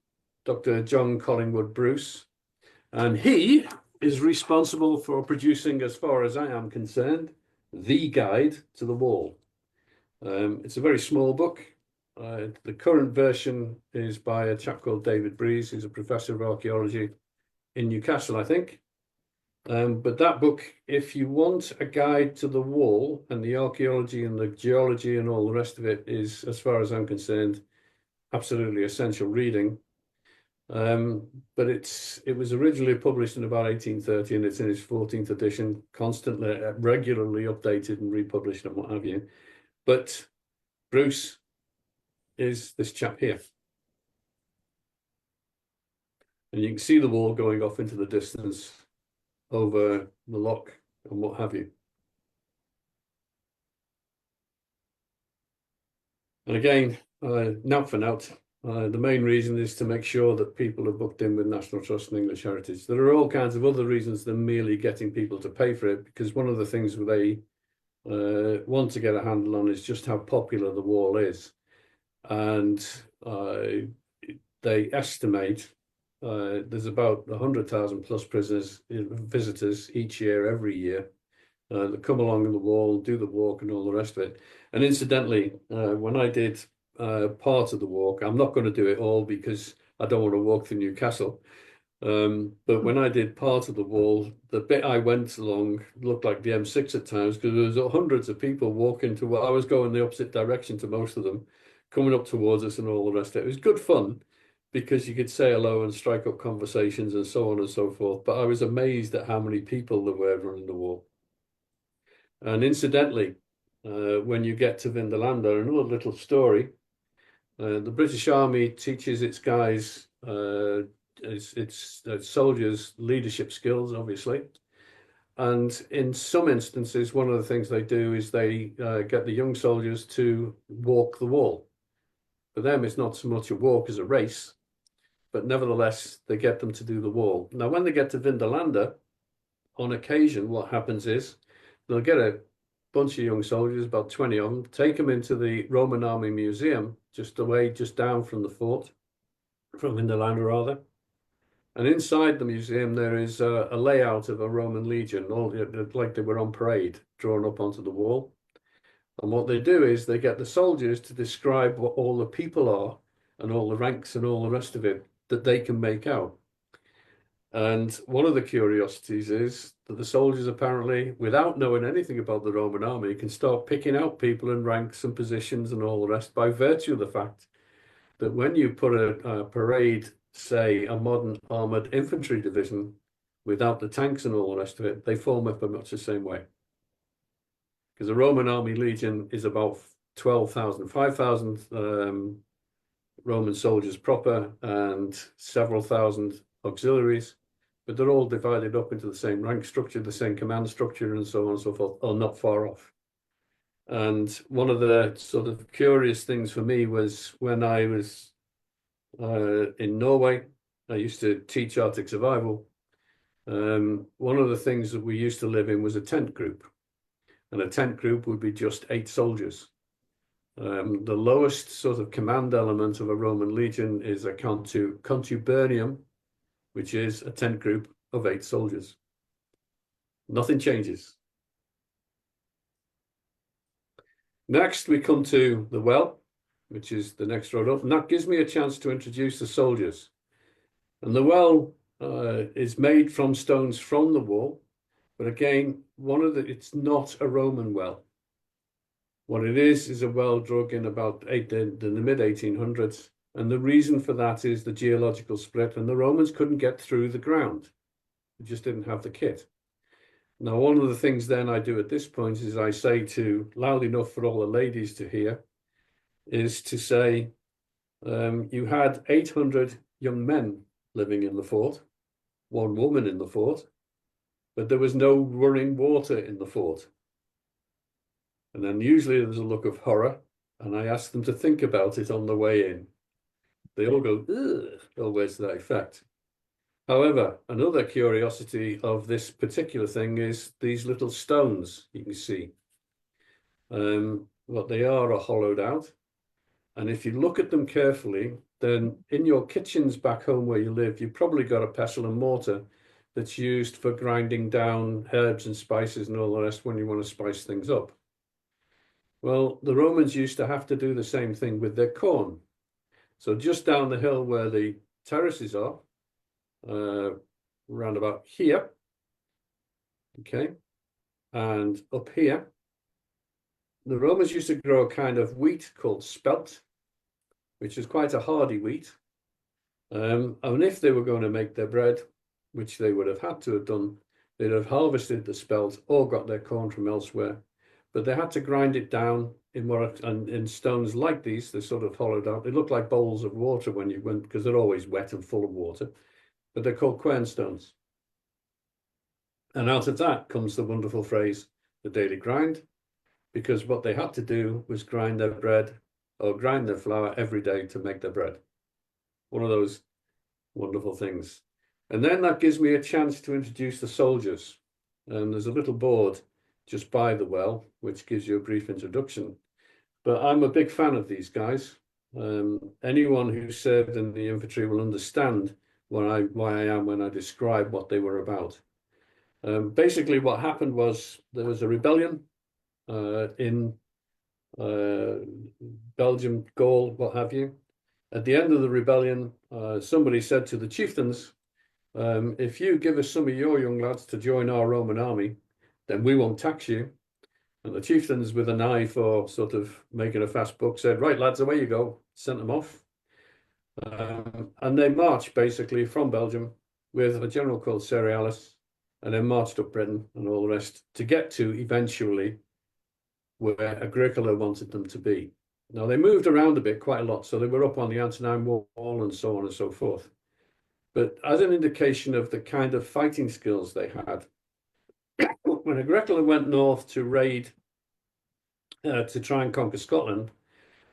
Dr. John Collingwood Bruce. And he is responsible for producing, as far as I am concerned, the guide to the wall. It's a very small book. The current version is by a chap called David Breeze, who's a professor of archaeology in Newcastle, I think. But that book, if you want a guide to the wall, and the archaeology and the geology and all the rest of it is, as far as I'm concerned, absolutely essential reading. But it was originally published in about 1830, and it's in its 14th edition, constantly, regularly updated and republished and what have you. But Bruce is this chap here. And you can see the wall going off into the distance over the loch and what have you. And again, note for note, the main reason is to make sure that people are booked in with National Trust and English Heritage. There are all kinds of other reasons than merely getting people to pay for it, because one of the things they want to get a handle on is just how popular the wall is. And they estimate there's about 100,000 plus visitors each year, every year, that come along the wall, do the walk and all the rest of it. And incidentally, when I did part of the walk, I'm not going to do it all because I don't want to walk through Newcastle. But when I did part of the wall, the bit I went along looked like the M6 at times, because there was hundreds of people walking to I was going the opposite direction to most of them, coming up towards us and all the rest of it. It was good fun because you could say hello and strike up conversations and so on and so forth. But I was amazed at how many people there were running the wall. And incidentally, when you get to Vindolanda, another little story, the British Army teaches its guys, its soldiers, leadership skills, obviously. And in some instances, one of the things they do is they get the young soldiers to walk the wall. For them, it's not so much a walk as a race, but nevertheless, they get them to do the wall. Now, when they get to Vindolanda, on occasion, what happens is they'll get a bunch of young soldiers, about 20 of them, take them into the Roman Army Museum, just down from the fort, from Vindolanda rather. And inside the museum, there is a layout of a Roman legion, like they were on parade, drawn up onto the wall. And what they do is they get the soldiers to describe what all the people are and all the ranks and all the rest of it that they can make out. And one of the curiosities is that the soldiers apparently, without knowing anything about the Roman army, can start picking out people in ranks and positions and all the rest by virtue of the fact that when you put a parade, say, a modern armored infantry division without the tanks and all the rest of it, they form up in much the same way. Because the Roman army legion is about 12,000, 5,000 Roman soldiers proper and several thousand auxiliaries, but they're all divided up into the same rank structure, the same command structure, and so on and so forth, or not far off. And one of the sort of curious things for me was when I was in Norway, I used to teach Arctic survival. One of the things that we used to live in was a tent group, and a tent group would be just 8 soldiers. The lowest sort of command element of a Roman legion is a contubernium, which is a tent group of 8 soldiers. Nothing changes. Next, we come to the well, which is the next road up, and that gives me a chance to introduce the soldiers. And the well is made from stones from the wall, but again, it's not a Roman well. What it is a well dug in about the mid-1800s. And the reason for that is the geological split, and the Romans couldn't get through the ground. They just didn't have the kit. Now, one of the things then I do at this point is I say loud enough for all the ladies to hear, is to say, you had 800 young men living in the fort, 1 woman in the fort, but there was no running water in the fort. And then usually there's a look of horror, and I ask them to think about it on the way in. They all go, ugh, always to that effect. However, another curiosity of this particular thing is these little stones you can see. What they are hollowed out. And if you look at them carefully, then in your kitchens back home where you live, you've probably got a pestle and mortar that's used for grinding down herbs and spices and all the rest when you want to spice things up. Well, the Romans used to have to do the same thing with their corn. So just down the hill where the terraces are, around about here, okay, and up here, the Romans used to grow a kind of wheat called spelt, which is quite a hardy wheat. And if they were going to make their bread, which they would have had to have done, they'd have harvested the spelt or got their corn from elsewhere. But they had to grind it down in stones like these. They're sort of hollowed out. They look like bowls of water when you went, because they're always wet and full of water. But they're called quernstones. And out of that comes the wonderful phrase, the daily grind, because what they had to do was grind their bread or grind their flour every day to make their bread. One of those wonderful things. And then that gives me a chance to introduce the soldiers. And there's a little board just by the well, which gives you a brief introduction. But I'm a big fan of these guys. Anyone who served in the infantry will understand why I am when I describe what they were about. Basically, what happened was there was a rebellion in Belgium, Gaul, what have you. At the end of the rebellion, somebody said to the chieftains, if you give us some of your young lads to join our Roman army, then we won't tax you. And the chieftains, with an eye for sort of making a fast buck, said, right, lads, away you go. Sent them off. And they marched basically from Belgium with a general called Cerealis, and then marched up Britain and all the rest to get to eventually where Agricola wanted them to be. Now, they moved around a bit, quite a lot. So they were up on the Antonine Wall and so on and so forth. But as an indication of the kind of fighting skills they had, when Agricola went north to raid, to try and conquer Scotland,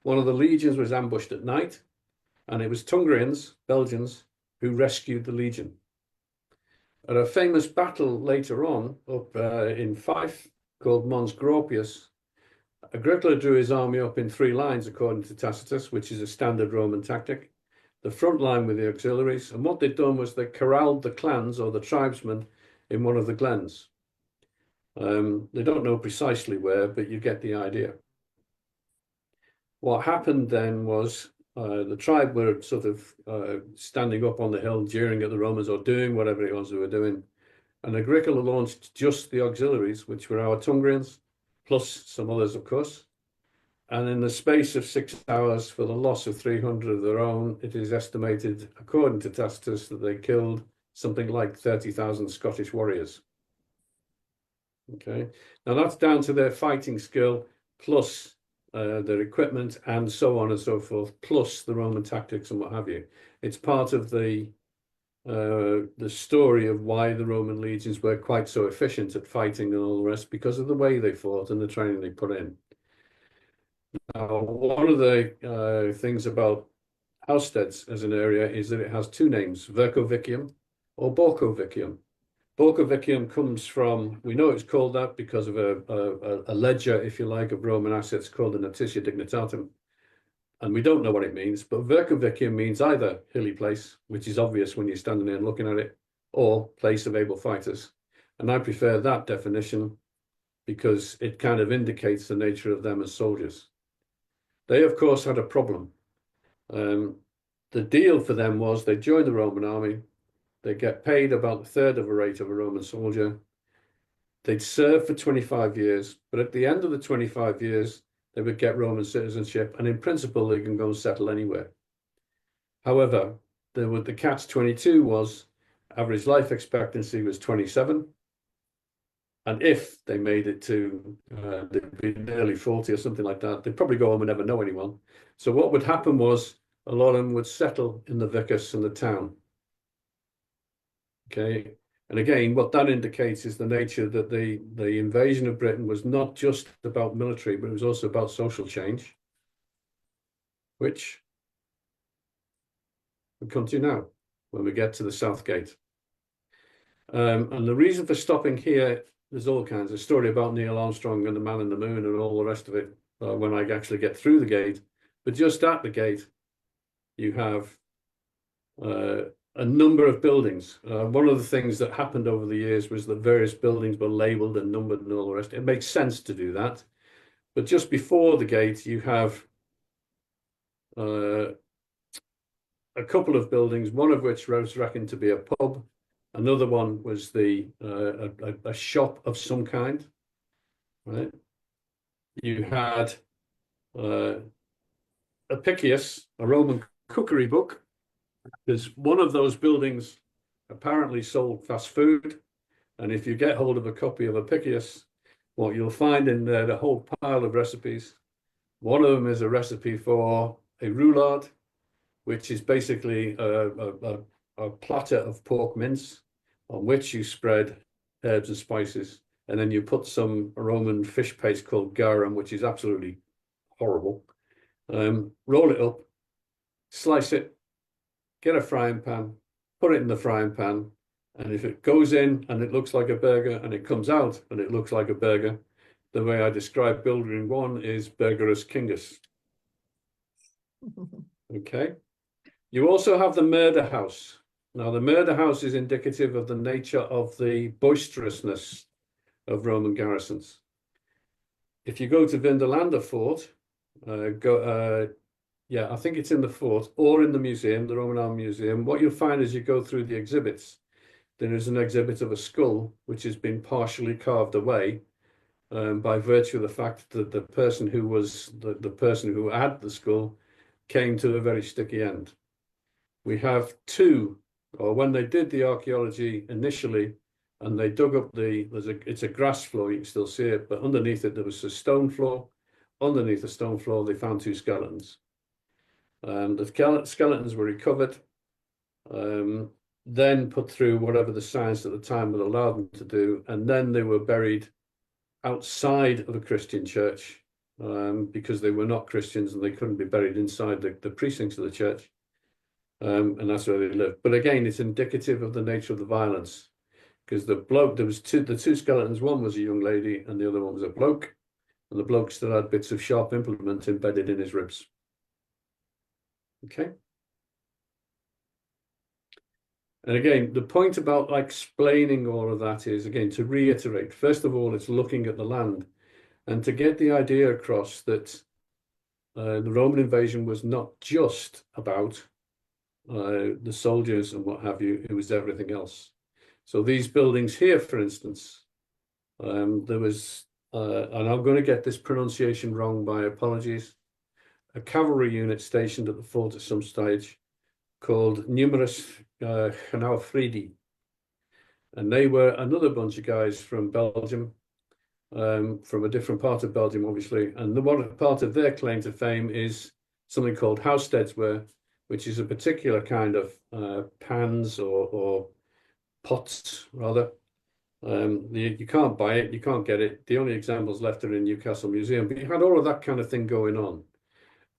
one of the legions was ambushed at night, and it was Tungrians, Belgians, who rescued the legion. At a famous battle later on, up in Fife, called Mons Gropius, Agricola drew his army up in 3 lines, according to Tacitus, which is a standard Roman tactic. The front line with the auxiliaries, and what they'd done was they corralled the clans or the tribesmen in one of the glens. They don't know precisely where, but you get the idea. What happened then was the tribe were sort of standing up on the hill, jeering at the Romans or doing whatever it was they were doing. And Agricola launched just the auxiliaries, which were our Tungrians, plus some others, of course. And in the space of 6 hours, for the loss of 300 of their own, it is estimated, according to Tacitus, that they killed something like 30,000 Scottish warriors. Okay, now that's down to their fighting skill, plus their equipment, and so on and so forth, plus the Roman tactics and what have you. It's part of the story of why the Roman legions were quite so efficient at fighting and all the rest, because of the way they fought and the training they put in. Now, one of the things about Housesteads as an area is that it has two names, Vercovicium or Borcovicium. Borcovicium comes from, we know it's called that because of a ledger, if you like, of Roman assets called the Notitia Dignitatum. And we don't know what it means, but Vercovicium means either hilly place, which is obvious when you're standing there and looking at it, or place of able fighters. And I prefer that definition because it kind of indicates the nature of them as soldiers. They, of course, had a problem. The deal for them was they joined the Roman army, they get paid about a third of a rate of a Roman soldier. They'd serve for 25 years, but at the end of the 25 years, they would get Roman citizenship, and in principle, they can go and settle anywhere. However, the catch-22 was average life expectancy was 27. And if they made it to, they'd be nearly 40 or something like that, they'd probably go home and never know anyone. So what would happen was a lot of them would settle in the vicus and the town. Okay. And again, what that indicates is the nature that the invasion of Britain was not just about military, but it was also about social change, which we come to now when we get to the South Gate. And the reason for stopping here, there's all kinds of story about Neil Armstrong and the man in the moon and all the rest of it when I actually get through the gate. But just at the gate, you have a number of buildings. One of the things that happened over the years was that various buildings were labeled and numbered and all the rest. It makes sense to do that. But just before the gate, you have a couple of buildings, one of which was reckoned to be a pub. Another one was a shop of some kind, right? You had Apicius, a Roman cookery book, because one of those buildings apparently sold fast food. And if you get hold of a copy of Apicius, what you'll find in there, a whole pile of recipes. One of them is a recipe for a roulade, which is basically a platter of pork mince on which you spread herbs and spices. And then you put some Roman fish paste called garum, which is absolutely horrible. Roll it up, slice it, get a frying pan, put it in the frying pan. And if it goes in and it looks like a burger and it comes out and it looks like a burger, the way I describe building one is Burgerus Kingus. Okay. You also have the murder house. Now, the murder house is indicative of the nature of the boisterousness of Roman garrisons. If you go to Vindolanda Fort, I think it's in the fort or in the museum, the Roman Army Museum. What you'll find as you go through the exhibits, there is an exhibit of a skull which has been partially carved away by virtue of the fact that the person who was the person who had the skull came to a very sticky end. We have two, or when they did the archaeology initially, and they dug up it's a grass floor, you can still see it, but underneath it there was a stone floor. Underneath the stone floor, they found two skeletons. The skeletons were recovered, then put through whatever the science at the time would allow them to do, and then they were buried outside of a Christian church because they were not Christians and they couldn't be buried inside the precincts of the church. And that's where they lived. But again, it's indicative of the nature of the violence, because there was the two skeletons. One was a young lady and the other one was a bloke, and the bloke still had bits of sharp implement embedded in his ribs. Okay. And again, the point about explaining all of that is, again, to reiterate, first of all, it's looking at the land and to get the idea across that The Roman invasion was not just about the soldiers and what have you, it was everything else. So these buildings here, for instance, there was, and I'm going to get this pronunciation wrong, my apologies, a cavalry unit stationed at the fort at some stage called Numerus Fridi. And they were another bunch of guys from Belgium, from a different part of Belgium, obviously. And the one part of their claim to fame is something called Housesteads ware, which is a particular kind of pans or pots, rather. You can't buy it, you can't get it. The only examples left are in Newcastle Museum, but you had all of that kind of thing going on.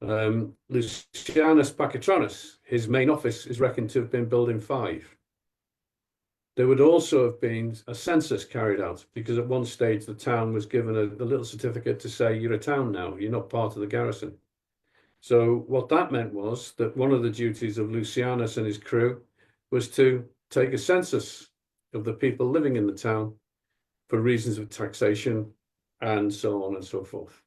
Lucianus Pacatronus, his main office is reckoned to have been building 5. There would also have been a census carried out because at one stage the town was given a little certificate to say you're a town now, you're not part of the garrison. So what that meant was that one of the duties of Lucianus and his crew was to take a census of the people living in the town for reasons of taxation and so on and so forth.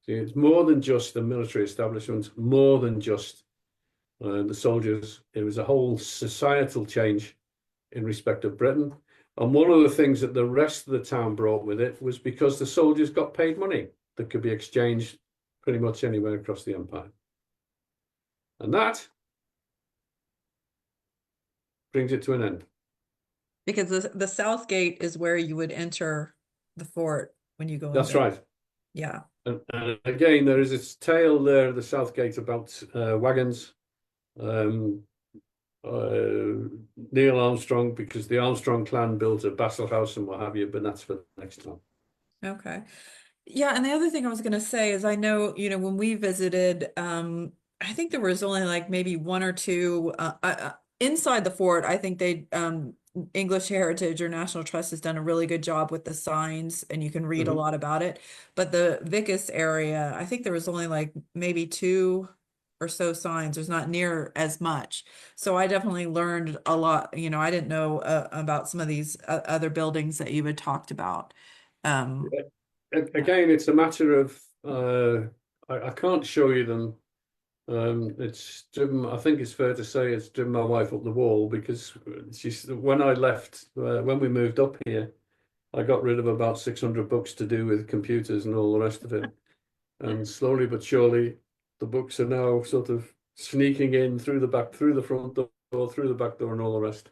See, it's more than just the military establishment, more than just the soldiers. It was a whole societal change in respect of Britain. And one of the things that the rest of the town brought with it was because the soldiers got paid money that could be exchanged pretty much anywhere across the empire. And that brings it to an end. Because the south gate is where you would enter the fort when you go That's into. right. Yeah. And again, there is this tale there at the south gate about wagons. Neil Armstrong, because the Armstrong clan built a Basel house and what have you, but that's for next time. Okay. Yeah, and the other thing I was going to say is I know, when we visited, I think there was only like maybe one or two inside the fort. I think English Heritage or National Trust has done a really good job with the signs and you can read a lot about it. But the Vicus area, I think there was only like maybe 2 or so signs. There's not near as much. So I definitely learned a lot. I didn't know about some of these other buildings that you had talked about. Um, Again, it's a matter of I can't show you them. It's driven. I think it's fair to say it's driven my wife up the wall because when I left when we moved up here, I got rid of about 600 books to do with computers and all the rest of it. And slowly but surely, the books are now sort of sneaking in through the back, through the front door, through the back door, and all the rest.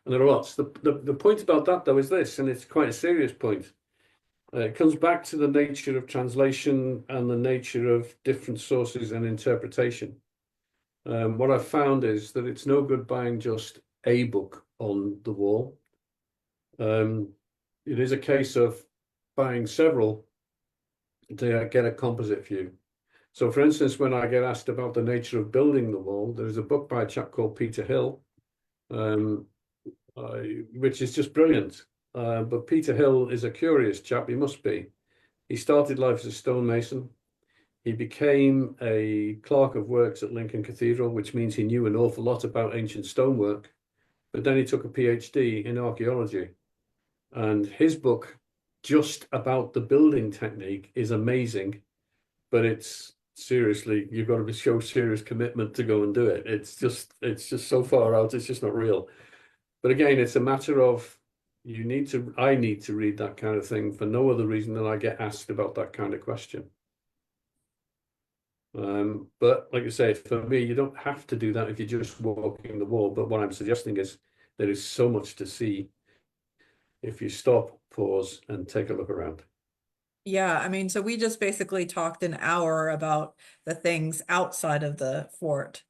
And there are lots. The point about that though is this, and it's quite a serious point. It comes back to the nature of translation and the nature of different sources and interpretation. What I've found is that it's no good buying just a book on the wall. It is a case of buying several to get a composite view. So, for instance, when I get asked about the nature of building the wall, there is a book by a chap called Peter Hill, um, which is just brilliant. But Peter Hill is a curious chap, he must be. He started life as a stonemason. He became a clerk of works at Lincoln Cathedral, which means he knew an awful lot about ancient stonework. But then he took a PhD in archaeology. And his book, just about the building technique, is amazing. But it's seriously, you've got to show serious commitment to go and do it. It's just so far out, it's just not real. But again, it's a matter of I need to read that kind of thing for no other reason than I get asked about that kind of question. But like I say, for me, you don't have to do that if you're just walking the wall. But what I'm suggesting is there is so much to see if you stop, pause, and take a look around. Yeah, I mean, so we just basically talked an hour about the things outside of the fort.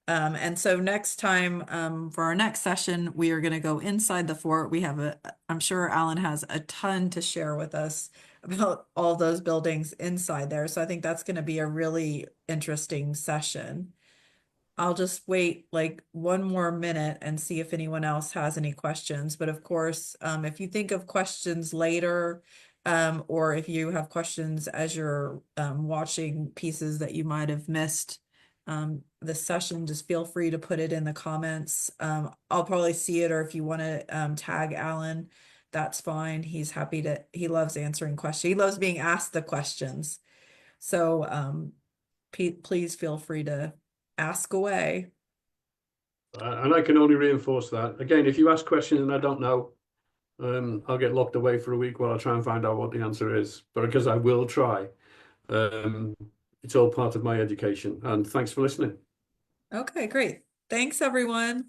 And so next time, for our next session, we are going to go inside the fort. I'm sure Alan has a ton to share with us about all those buildings inside there. So I think that's going to be a really interesting session. I'll just wait like one more minute and see if anyone else has any questions. But of course, if you think of questions later, or if you have questions as you're watching pieces that you might have missed the session, just feel free to put it in the comments. I'll probably see it, or if you want to tag Alan, that's fine. He loves answering questions. He loves being asked the questions. So please feel free to ask away. And I can only reinforce that. Again, if you ask questions and I don't know, I'll get locked away for a week while I try and find out what the answer is. But because I will try, um, it's all part of my education. And thanks for listening. Okay, great. Thanks, everyone.